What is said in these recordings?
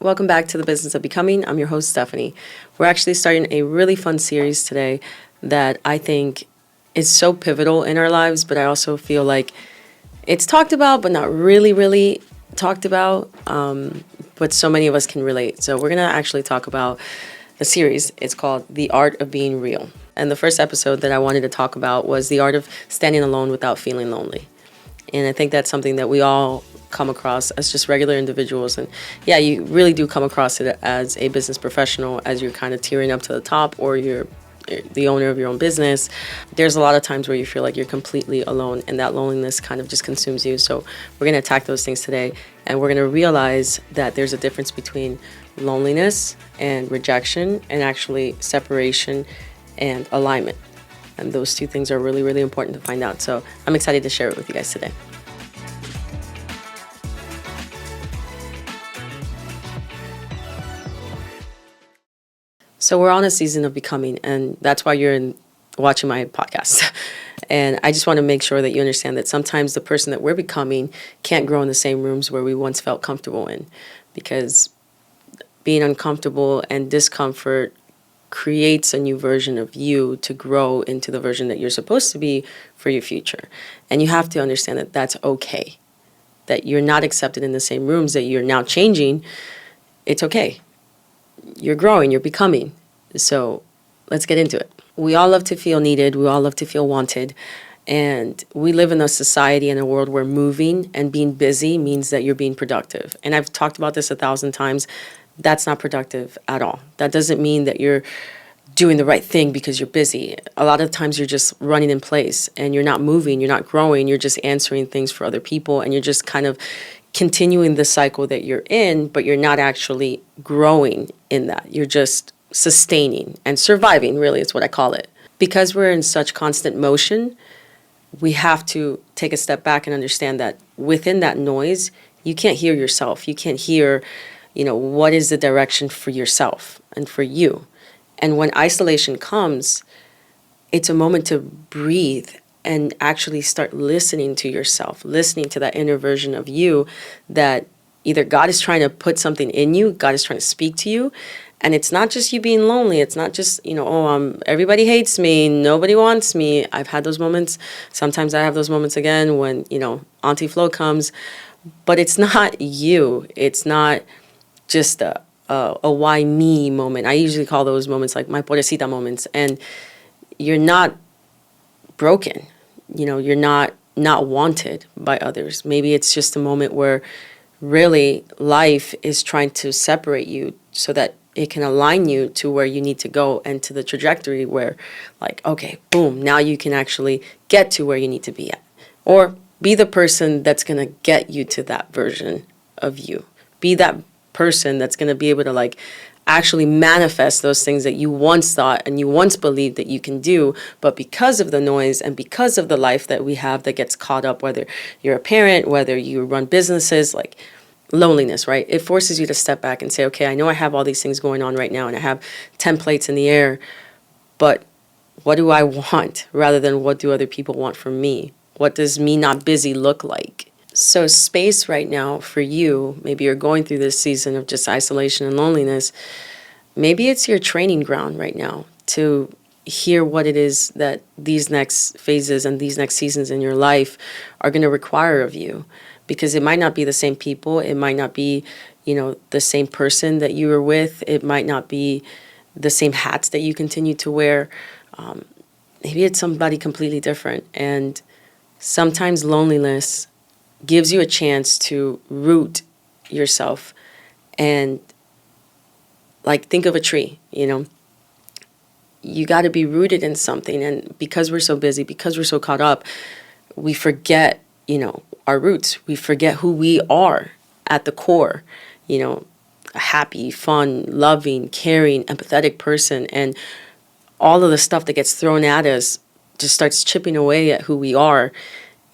Welcome back to the Business of Becoming. I'm your host, Stephanie. We're actually starting a really fun series today that I think is so pivotal in our lives, but I also feel like it's talked about, but not really talked about. But so many of us can relate. So we're going to actually talk about the series. It's called The Art of Being Real. And the first episode that I wanted to talk about was the art of standing alone without feeling lonely. And I think that's something that we all come across as just regular individuals. And yeah, you really do come across it as a business professional as you're kind of tearing up to the top, or you're the owner of your own business. There's a lot of times where you feel like you're completely alone, and that loneliness kind of just consumes you. So we're going to attack those things today, and we're going to realize that there's a difference between loneliness and rejection, and actually separation and alignment. And those two things are really important to find out. So I'm excited to share it with you guys today. So we're on a season of becoming, and that's why you're watching my podcast. And I just want to make sure that you understand that sometimes the person that we're becoming can't grow in the same rooms where we once felt comfortable in, because being uncomfortable and discomfort creates a new version of you to grow into the version that you're supposed to be for your future. And you have to understand that that's okay, that you're not accepted in the same rooms, that you're now changing. It's okay. You're growing, you're becoming. So let's get into it. We all love to feel needed. We all love to feel wanted. And we live in a society and a world where moving and being busy means that you're being productive. And I've talked about this 1,000 times. That's not productive at all. That doesn't mean that you're doing the right thing because you're busy. A lot of times you're just running in place and you're not moving, you're not growing, you're just answering things for other people, and you're just kind of continuing the cycle that you're in, but you're not actually growing in that. You're just sustaining and surviving, really, is what I call it. Because we're in such constant motion, we have to take a step back and understand that within that noise, you can't hear yourself. You can't hear, what is the direction for yourself and for you. And when isolation comes, it's a moment to breathe and actually start listening to yourself, listening to that inner version of you that either God is trying to put something in you, God is trying to speak to you. And it's not just you being lonely. It's not just, everybody hates me, nobody wants me. I've had those moments. Sometimes I have those moments again when, Auntie Flo comes. But it's not you. It's not just a why me moment. I usually call those moments like my pobrecita moments. And you're not broken. You're not wanted by others. Maybe it's just a moment where really life is trying to separate you so that it can align you to where you need to go and to the trajectory where, like, okay, boom, now you can actually get to where you need to be at. Or be the person that's going to get you to that version of you. Be that person that's going to be able to actually manifest those things that you once thought and you once believed that you can do, but because of the noise and because of the life that we have that gets caught up, whether you're a parent, whether you run businesses, loneliness, right? It forces you to step back and say, okay, I know I have all these things going on right now and I have 10 plates in the air, but what do I want rather than what do other people want from me? What does me not busy look like? So space right now for you, maybe you're going through this season of just isolation and loneliness. Maybe it's your training ground right now to hear what it is that these next phases and these next seasons in your life are going to require of you. Because it might not be the same people. It might not be, the same person that you were with. It might not be the same hats that you continue to wear. Maybe it's somebody completely different. And sometimes loneliness gives you a chance to root yourself and think of a tree, you got to be rooted in something. And because we're so busy, because we're so caught up, we forget, our roots. We forget who we are at the core, a happy, fun, loving, caring, empathetic person. And all of the stuff that gets thrown at us just starts chipping away at who we are.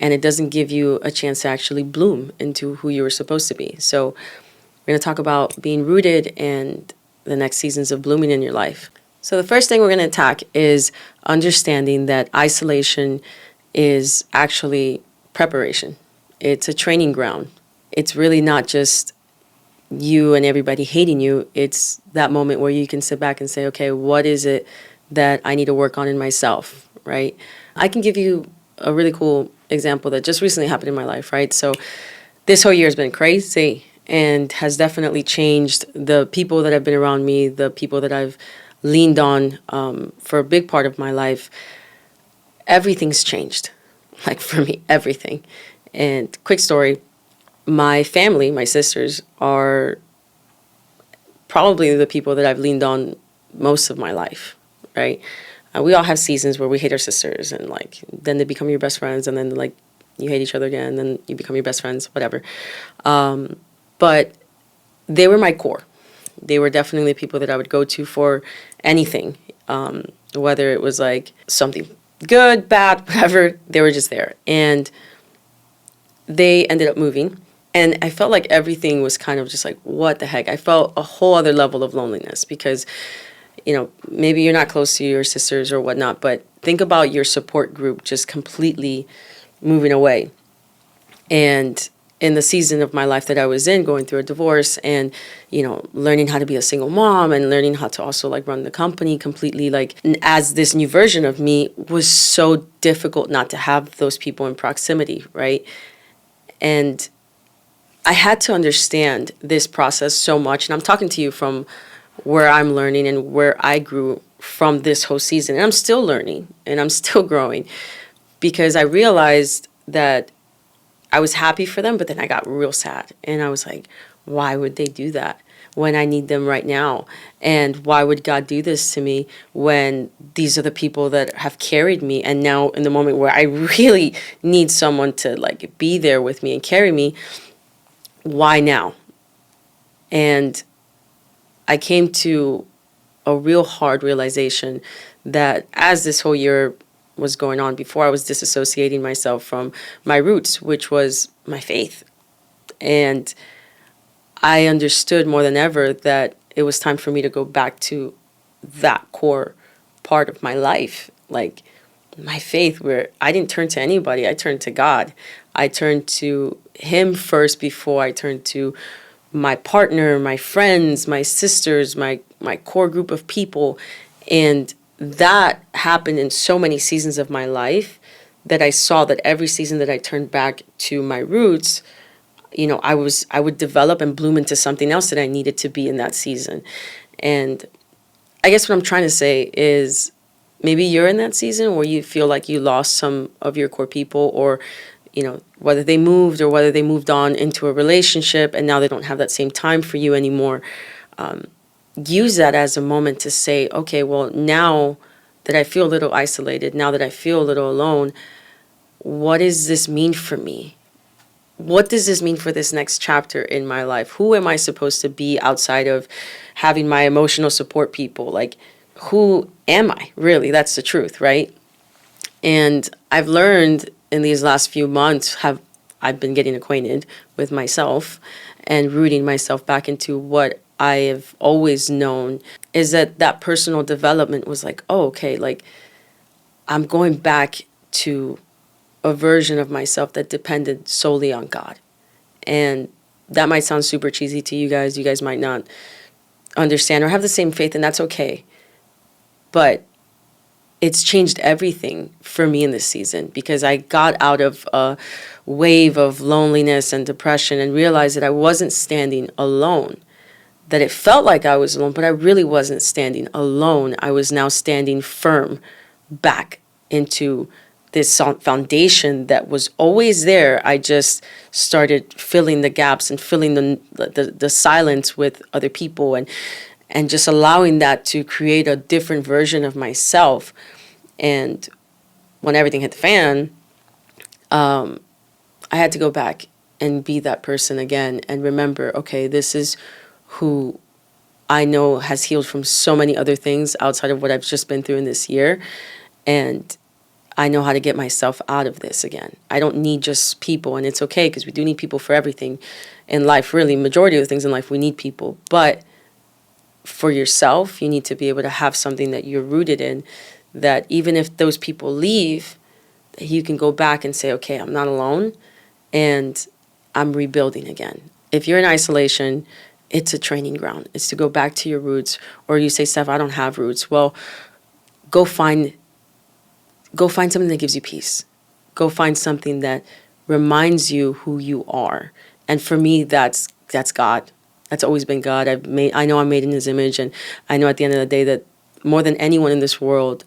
And it doesn't give you a chance to actually bloom into who you were supposed to be. So we're going to talk about being rooted and the next seasons of blooming in your life. So the first thing we're going to attack is understanding that isolation is actually preparation. It's a training ground. It's really not just you and everybody hating you, it's that moment where you can sit back and say, okay, what is it that I need to work on in myself, right? I can give you a really cool example that just recently happened in my life, right? So this whole year has been crazy and has definitely changed the people that have been around me, the people that I've leaned on for a big part of my life. Everything's changed. Like for me, everything. And quick story, my family, my sisters, are probably the people that I've leaned on most of my life, right? We all have seasons where we hate our sisters, and like then they become your best friends, and then like you hate each other again, and then you become your best friends, whatever. But they were my core. They were definitely the people that I would go to for anything, whether it was like something good, bad, whatever. They were just there, and they ended up moving. And I felt like everything was kind of just like, what the heck? I felt a whole other level of loneliness because, maybe you're not close to your sisters or whatnot, but think about your support group just completely moving away. And in the season of my life that I was in, going through a divorce and, learning how to be a single mom and learning how to also like run the company completely, like as this new version of me, was so difficult not to have those people in proximity, right? And I had to understand this process so much. And I'm talking to you from where I'm learning and where I grew from this whole season. And I'm still learning and I'm still growing because I realized that I was happy for them, but then I got real sad. And I was like, why would they do that when I need them right now? And why would God do this to me when these are the people that have carried me? And now in the moment where I really need someone to like be there with me and carry me, why now? And I came to a real hard realization that as this whole year was going on, before I was disassociating myself from my roots, which was my faith. And I understood more than ever that it was time for me to go back to that core part of my life, like my faith, where I didn't turn to anybody, I turned to God. I turned to Him first before I turned to my partner, my friends, my sisters, my core group of people. And that happened in so many seasons of my life that I saw that every season that I turned back to my roots, I would develop and bloom into something else that I needed to be in that season. And I guess what I'm trying to say is maybe you're in that season where you feel like you lost some of your core people, or whether they moved or whether they moved on into a relationship and now they don't have that same time for you anymore. Use that as a moment to say, okay, well, now that I feel a little isolated, now that I feel a little alone, what does this mean for me? What does this mean for this next chapter in my life? Who am I supposed to be outside of having my emotional support people? Like, who am I really? That's the truth, right? And I've learned in these last few months, I've been getting acquainted with myself and rooting myself back into what I have always known, is that personal development was like, oh, okay, like I'm going back to a version of myself that depended solely on God. And that might sound super cheesy to you guys. You guys might not understand or have the same faith, and that's okay. But it's changed everything for me in this season because I got out of a wave of loneliness and depression and realized that I wasn't standing alone, that it felt like I was alone, but I really wasn't standing alone. I was now standing firm back into this foundation that was always there. I just started filling the gaps and filling the silence with other people and just allowing that to create a different version of myself. And when everything hit the fan, I had to go back and be that person again and remember, okay, this is who I know has healed from so many other things outside of what I've just been through in this year. And I know how to get myself out of this again. I don't need just people, and it's okay because we do need people for everything in life. Really, majority of the things in life, we need people. But for yourself, you need to be able to have something that you're rooted in, that even if those people leave, that you can go back and say, okay, I'm not alone, and I'm rebuilding again. If you're in isolation, it's a training ground. It's to go back to your roots. Or you say, Steph, I don't have roots. Well, go find something that gives you peace. Go find something that reminds you who you are. And for me, that's God. That's always been God. I know I'm made in His image, and I know at the end of the day that more than anyone in this world,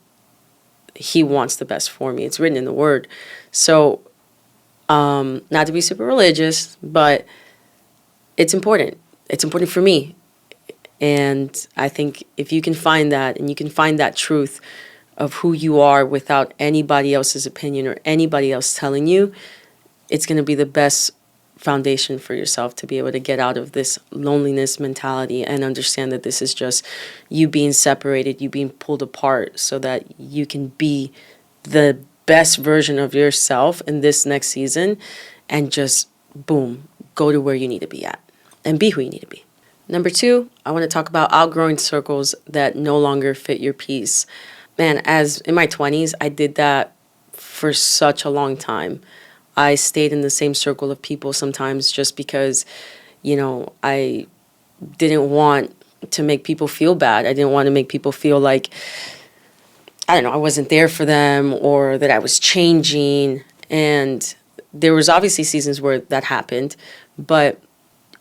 He wants the best for me. It's written in the Word. So, not to be super religious, but it's important. It's important for me. And I think if you can find that, and you can find that truth of who you are without anybody else's opinion or anybody else telling you, it's going to be the best foundation for yourself to be able to get out of this loneliness mentality and understand that this is just you being separated, you being pulled apart so that you can be the best version of yourself in this next season and just, boom, go to where you need to be at and be who you need to be. Number 2, I want to talk about outgrowing circles that no longer fit your peace. Man, as in my 20s, I did that for such a long time. I stayed in the same circle of people sometimes just because, I didn't want to make people feel bad. I didn't want to make people feel like, I don't know, I wasn't there for them or that I was changing. And there was obviously seasons where that happened, but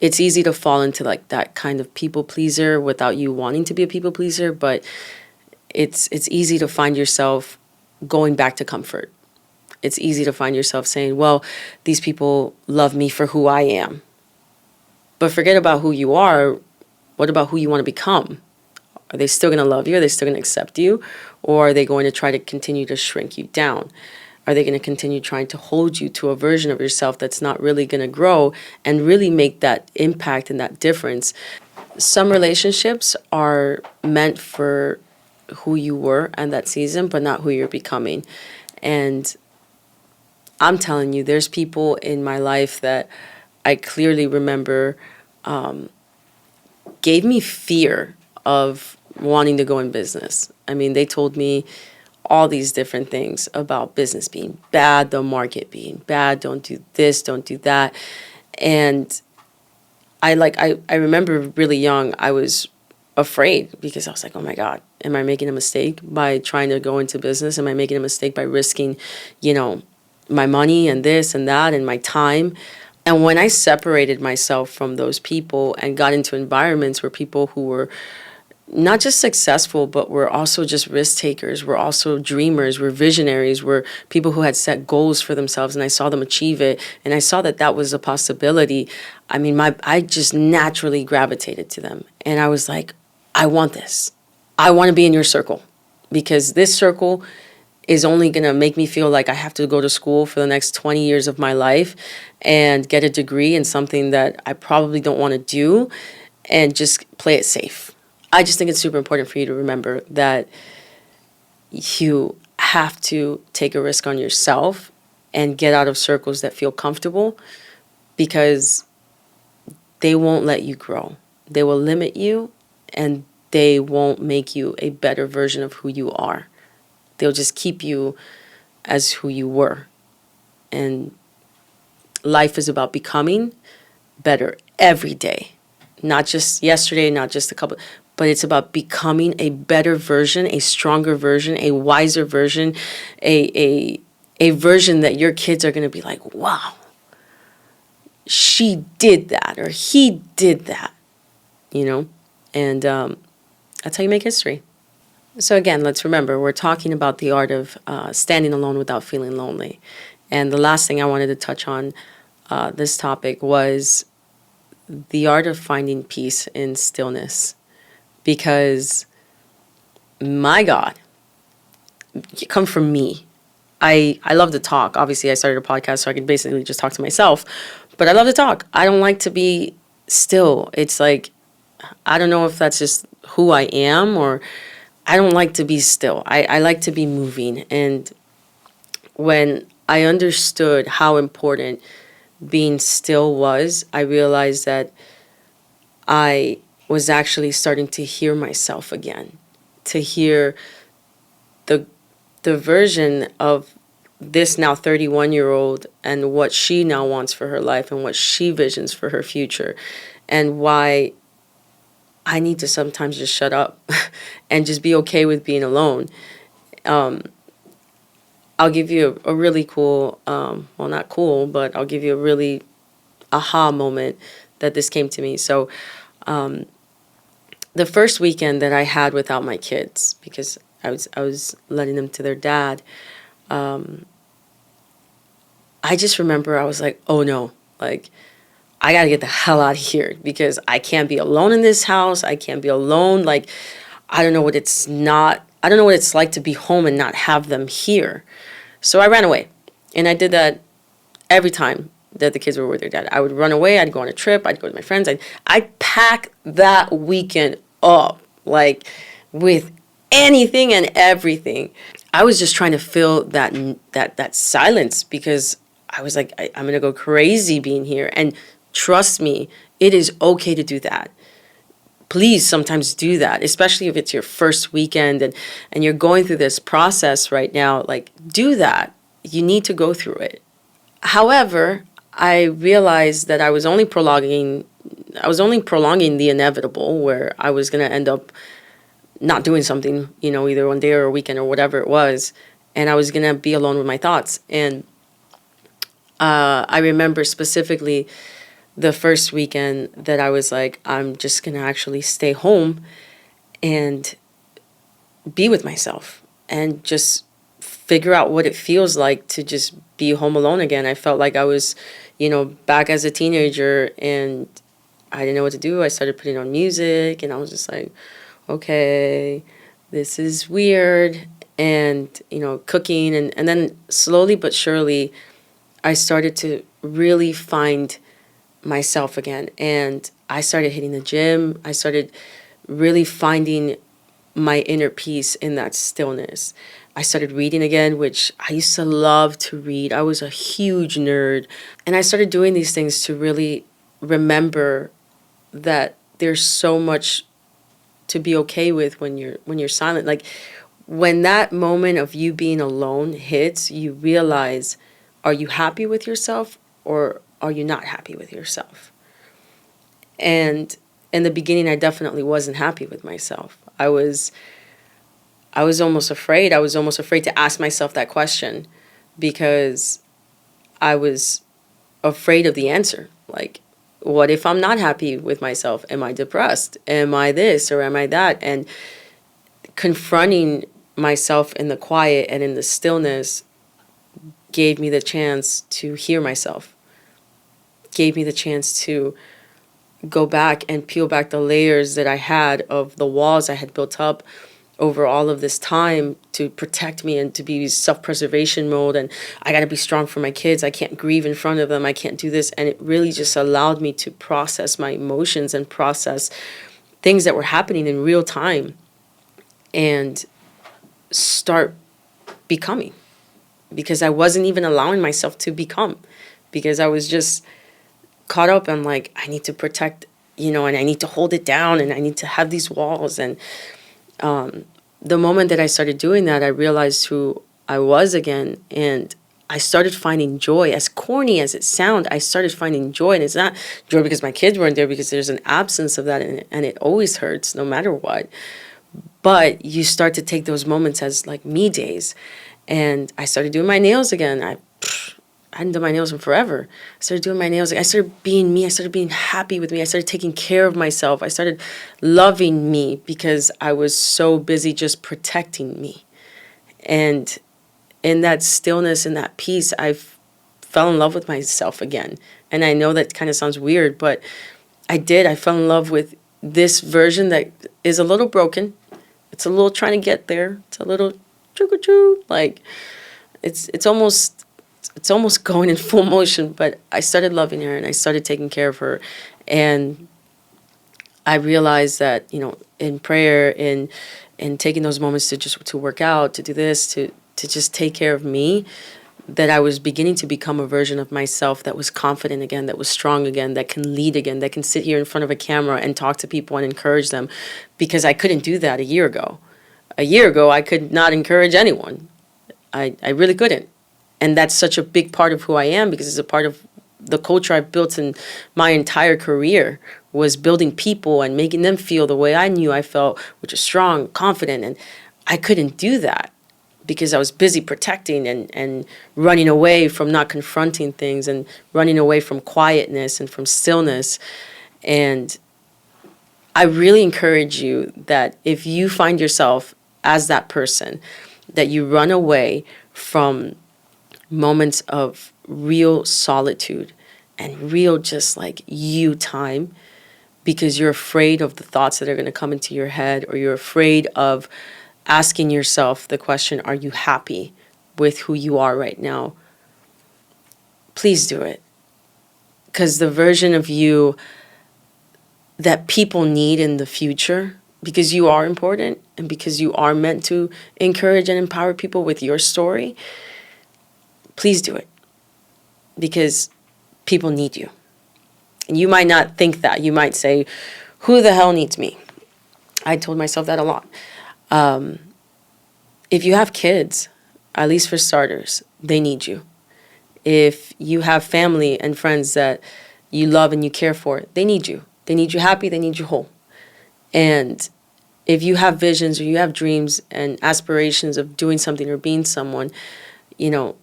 it's easy to fall into like that kind of people pleaser without you wanting to be a people pleaser. But it's easy to find yourself going back to comfort. It's easy to find yourself saying, well, these people love me for who I am. But forget about who you are. What about who you want to become? Are they still going to love you? Are they still going to accept you? Or are they going to try to continue to shrink you down? Are they going to continue trying to hold you to a version of yourself that's not really going to grow and really make that impact and that difference? Some relationships are meant for who you were in that season, but not who you're becoming. And I'm telling you, there's people in my life that I clearly remember gave me fear of wanting to go in business. I mean, they told me all these different things about business being bad, the market being bad, don't do this, don't do that. And I remember really young, I was afraid because I was like, oh my God, am I making a mistake by trying to go into business? Am I making a mistake by risking, my money and this and that and my time? And when I separated myself from those people and got into environments where people who were not just successful, but were also just risk takers, were also dreamers, were visionaries, were people who had set goals for themselves, and I saw them achieve it, and I saw that that was a possibility. I mean, I just naturally gravitated to them, and I was like, I want this. I want to be in your circle, because this circle is only going to make me feel like I have to go to school for the next 20 years of my life and get a degree in something that I probably don't want to do and just play it safe. I just think it's super important for you to remember that you have to take a risk on yourself and get out of circles that feel comfortable, because they won't let you grow. They will limit you, and they won't make you a better version of who you are. They'll just keep you as who you were. And life is about becoming better every day. Not just yesterday, not just a couple, but it's about becoming a better version, a stronger version, a wiser version, a version that your kids are going to be like, wow, she did that, or he did that, And that's how you make history. So again, let's remember, we're talking about the art of standing alone without feeling lonely. And the last thing I wanted to touch on this topic was the art of finding peace in stillness. Because, my God, you come from me. I love to talk. Obviously, I started a podcast so I could basically just talk to myself. But I love to talk. I don't like to be still. It's like, I don't know if that's just who I am, or I don't like to be still. I like to be moving. And when I understood how important being still was, I realized that I was actually starting to hear myself again, to hear the version of this now 31-year-old and what she now wants for her life and what she visions for her future, and why I need to sometimes just shut up and just be okay with being alone. I'll give you a really cool, well, not cool, but I'll give you a really aha moment that this came to me. So the first weekend that I had without my kids, because I was letting them to their dad, I just remember I was like, oh no, like I gotta get the hell out of here because I can't be alone in this house. I can't be alone. Like I don't know what it's not. I don't know what it's like to be home and not have them here. So I ran away, and I did that every time that the kids were with their dad. I would run away. I'd go on a trip. I'd go with my friends. I'd pack that weekend up like with anything and everything. I was just trying to fill that silence because I was like, I'm gonna go crazy being here. And trust me, it is okay to do that. Please sometimes do that, especially if it's your first weekend and you're going through this process right now. Like, do that. You need to go through it. However, I realized that I was only prolonging the inevitable, where I was going to end up not doing something, either one day or a weekend or whatever it was, and I was going to be alone with my thoughts. And I remember specifically the first weekend that I was like, I'm just going to actually stay home and be with myself and just figure out what it feels like to just be home alone again. I felt like I was, back as a teenager, and I didn't know what to do. I started putting on music, and I was just like, okay, this is weird. And, cooking. And then slowly but surely, I started to really find myself again. And I started hitting the gym. I started really finding my inner peace in that stillness. I started reading again, which I used to love to read. I was a huge nerd. And I started doing these things to really remember that there's so much to be okay with when you're silent. Like when that moment of you being alone hits, you realize, are you happy with yourself or are you not happy with yourself? And in the beginning, I definitely wasn't happy with myself. I was almost afraid. I was almost afraid to ask myself that question because I was afraid of the answer. Like, what if I'm not happy with myself? Am I depressed? Am I this or am I that? And confronting myself in the quiet and in the stillness gave me the chance to hear myself, gave me the chance to go back and peel back the layers that I had of the walls I had built up over all of this time to protect me and to be self-preservation mode. And I got to be strong for my kids. I can't grieve in front of them. I can't do this. And it really just allowed me to process my emotions and process things that were happening in real time and start becoming, because I wasn't even allowing myself to become, because I was just caught up in like, I need to protect, and I need to hold it down and I need to have these walls. And the moment that I started doing that, I realized who I was again, and I started finding joy. As corny as it sounds, I started finding joy, and it's not joy because my kids weren't there, because there's an absence of that, and it always hurts no matter what. But you start to take those moments as like me days, and I started doing my nails again. I hadn't done my nails in forever. I started doing my nails. I started being me. I started being happy with me. I started taking care of myself. I started loving me because I was so busy just protecting me. And in that stillness and that peace, fell in love with myself again. And I know that kind of sounds weird, but I did. I fell in love with this version that is a little broken. It's a little trying to get there. It's a little choo-choo, like it's almost going in full motion, but I started loving her and I started taking care of her. And I realized that, in prayer, in taking those moments to work out, to do this, to just take care of me, that I was beginning to become a version of myself that was confident again, that was strong again, that can lead again, that can sit here in front of a camera and talk to people and encourage them, because I couldn't do that a year ago. A year ago, I could not encourage anyone. I really couldn't. And that's such a big part of who I am, because it's a part of the culture I've built in my entire career, was building people and making them feel the way I knew I felt, which is strong, confident. And I couldn't do that because I was busy protecting and running away from not confronting things and running away from quietness and from stillness. And I really encourage you that if you find yourself as that person, that you run away from moments of real solitude and real just like you time because you're afraid of the thoughts that are going to come into your head, or you're afraid of asking yourself the question, are you happy with who you are right now? Please do it. Because the version of you that people need in the future, because you are important and because you are meant to encourage and empower people with your story, please do it. Because people need you. And you might not think that. You might say, who the hell needs me? I told myself that a lot. If you have kids, at least for starters, they need you. If you have family and friends that you love and you care for, they need you. They need you happy, they need you whole. And if you have visions or you have dreams and aspirations of doing something or being someone, you know,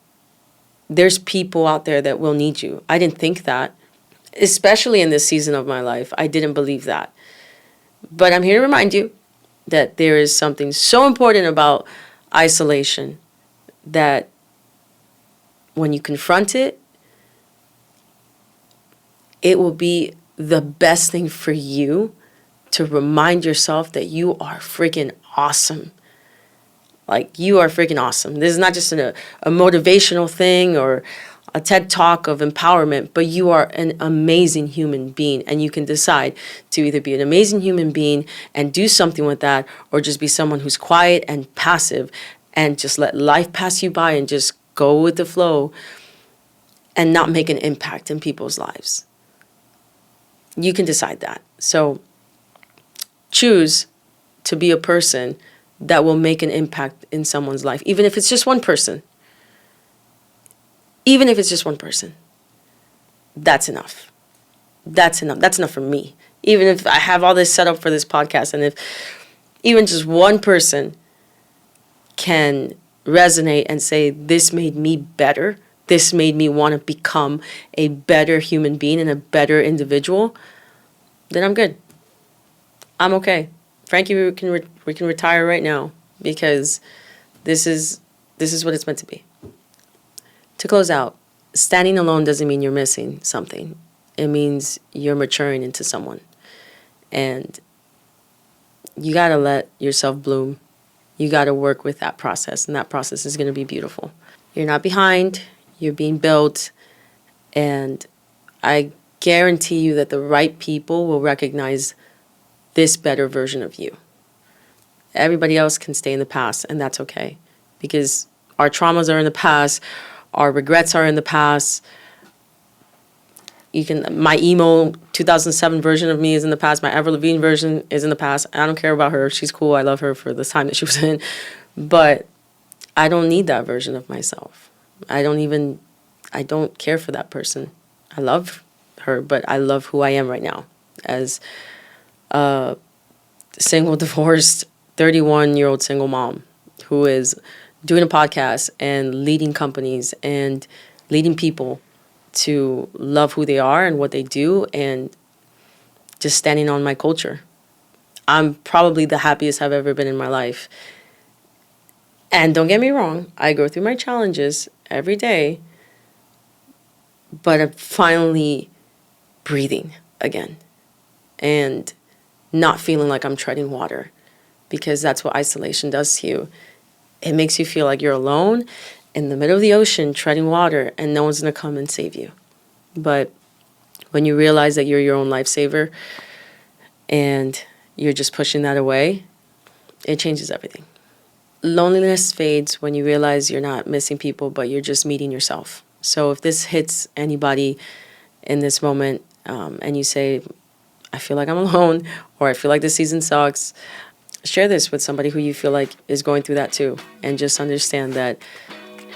there's people out there that will need you. I didn't think that, especially in this season of my life. I didn't believe that. But I'm here to remind you that there is something so important about isolation that when you confront it, it will be the best thing for you to remind yourself that you are freaking awesome. Like, you are freaking awesome. This is not just a motivational thing or a TED talk of empowerment, but you are an amazing human being, and you can decide to either be an amazing human being and do something with that, or just be someone who's quiet and passive and just let life pass you by and just go with the flow and not make an impact in people's lives. You can decide that. So choose to be a person that will make an impact in someone's life, even if it's just one person. Even if it's just one person. That's enough. That's enough. That's enough for me. Even if I have all this set up for this podcast, and if even just one person can resonate and say, this made me better, this made me want to become a better human being and a better individual, then I'm good. I'm okay. Frankie, we can retire right now, because this is what it's meant to be. To close out, standing alone doesn't mean you're missing something. It means you're maturing into someone. And you got to let yourself bloom. You got to work with that process, and that process is going to be beautiful. You're not behind. You're being built. And I guarantee you that the right people will recognize this better version of you. Everybody else can stay in the past, and that's okay, because our traumas are in the past, our regrets are in the past. My emo 2007 version of me is in the past. My Avril Lavigne version is in the past. I don't care about her. She's cool. I love her for the time that she was in. But I don't need that version of myself. I don't care for that person. I love her, but I love who I am right now as a single, divorced, 31-year-old single mom who is doing a podcast and leading companies and leading people to love who they are and what they do, and just standing on my culture. I'm probably the happiest I've ever been in my life. And don't get me wrong, I go through my challenges every day, but I'm finally breathing again and not feeling like I'm treading water, because that's what isolation does to you. It makes you feel like you're alone in the middle of the ocean treading water, and no one's going to come and save you. But when you realize that you're your own lifesaver and you're just pushing that away, it changes everything. Loneliness fades when you realize you're not missing people, but you're just meeting yourself. So if this hits anybody in this moment, and you say, I feel like I'm alone, or I feel like this season sucks, share this with somebody who you feel like is going through that too. And just understand that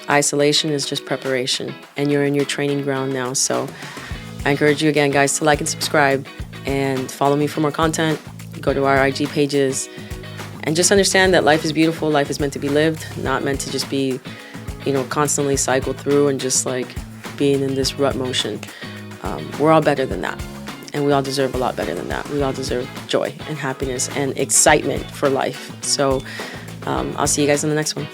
isolation is just preparation, and you're in your training ground now. So I encourage you again, guys, to like and subscribe, and follow me for more content. Go to our IG pages and just understand that life is beautiful. Life is meant to be lived, not meant to just be, constantly cycled through and just like being in this rut motion. We're all better than that. And we all deserve a lot better than that. We all deserve joy and happiness and excitement for life. So I'll see you guys in the next one.